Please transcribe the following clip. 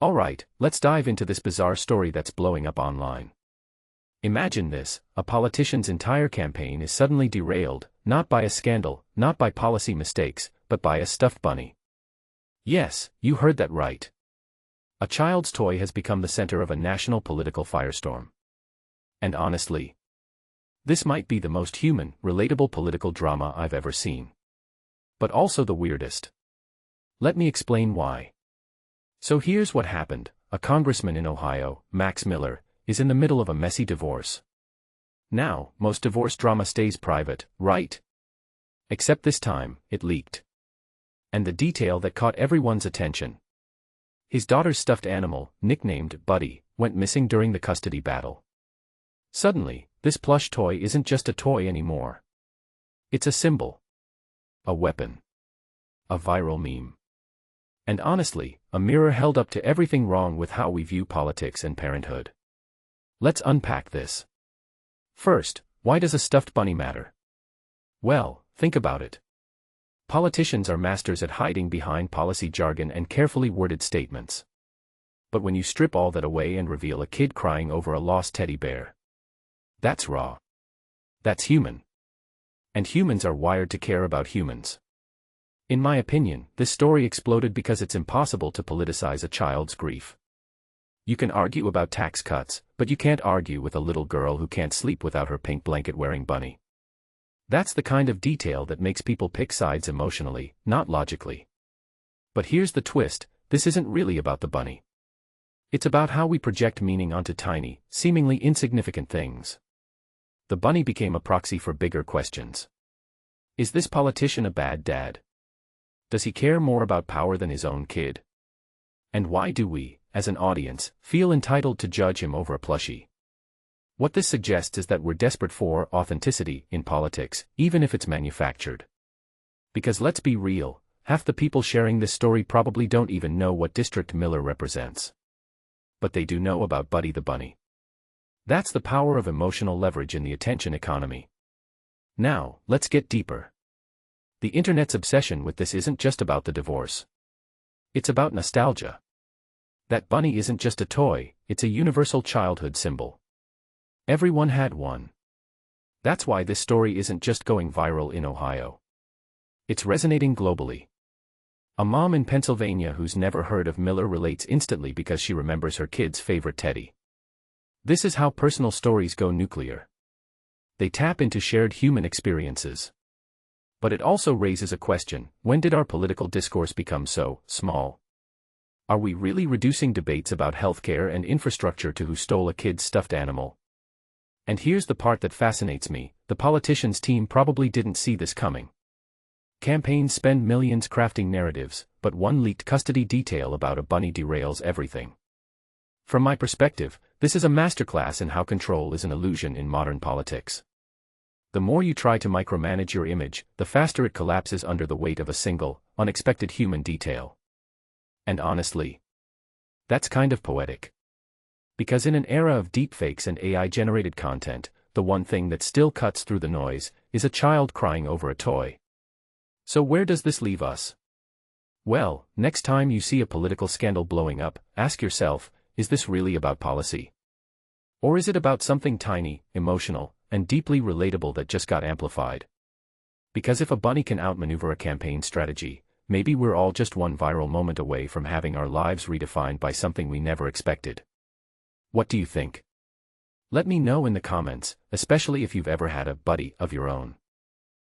Alright, let's dive into this bizarre story that's blowing up online. Imagine this: a politician's entire campaign is suddenly derailed, not by a scandal, not by policy mistakes, but by a stuffed bunny. Yes, you heard that right. A child's toy has become the center of a national political firestorm. And honestly, this might be the most human, relatable political drama I've ever seen. But also the weirdest. Let me explain why. So here's what happened. A congressman in Ohio, Max Miller, is in the middle of a messy divorce. Now, most divorce drama stays private, right? Except this time, it leaked. And the detail that caught everyone's attention: his daughter's stuffed animal, nicknamed Buddy, went missing during the custody battle. Suddenly, this plush toy isn't just a toy anymore. It's a symbol. A weapon. A viral meme. And honestly, a mirror held up to everything wrong with how we view politics and parenthood. Let's unpack this. First, why does a stuffed bunny matter? Well, think about it. Politicians are masters at hiding behind policy jargon and carefully worded statements. But when you strip all that away and reveal a kid crying over a lost teddy bear, that's raw. That's human. And humans are wired to care about humans. In my opinion, this story exploded because it's impossible to politicize a child's grief. You can argue about tax cuts, but you can't argue with a little girl who can't sleep without her pink blanket-wearing bunny. That's the kind of detail that makes people pick sides emotionally, not logically. But here's the twist: this isn't really about the bunny. It's about how we project meaning onto tiny, seemingly insignificant things. The bunny became a proxy for bigger questions. Is this politician a bad dad? Does he care more about power than his own kid? And why do we, as an audience, feel entitled to judge him over a plushie? What this suggests is that we're desperate for authenticity in politics, even if it's manufactured. Because let's be real, half the people sharing this story probably don't even know what district Miller represents. But they do know about Buddy the bunny. That's the power of emotional leverage in the attention economy. Now, let's get deeper. The internet's obsession with this isn't just about the divorce. It's about nostalgia. That bunny isn't just a toy, it's a universal childhood symbol. Everyone had one. That's why this story isn't just going viral in Ohio. It's resonating globally. A mom in Pennsylvania who's never heard of Miller relates instantly because she remembers her kid's favorite teddy. This is how personal stories go nuclear. They tap into shared human experiences. But it also raises a question: when did our political discourse become so small? Are we really reducing debates about healthcare and infrastructure to who stole a kid's stuffed animal? And here's the part that fascinates me: the politicians' team probably didn't see this coming. Campaigns spend millions crafting narratives, but one leaked custody detail about a bunny derails everything. From my perspective, this is a masterclass in how control is an illusion in modern politics. The more you try to micromanage your image, the faster it collapses under the weight of a single, unexpected human detail. And honestly, that's kind of poetic. Because in an era of deepfakes and AI-generated content, the one thing that still cuts through the noise is a child crying over a toy. So where does this leave us? Well, next time you see a political scandal blowing up, ask yourself, is this really about policy? Or is it about something tiny, emotional, and deeply relatable that just got amplified? Because if a bunny can outmaneuver a campaign strategy, maybe we're all just one viral moment away from having our lives redefined by something we never expected. What do you think? Let me know in the comments, especially if you've ever had a buddy of your own.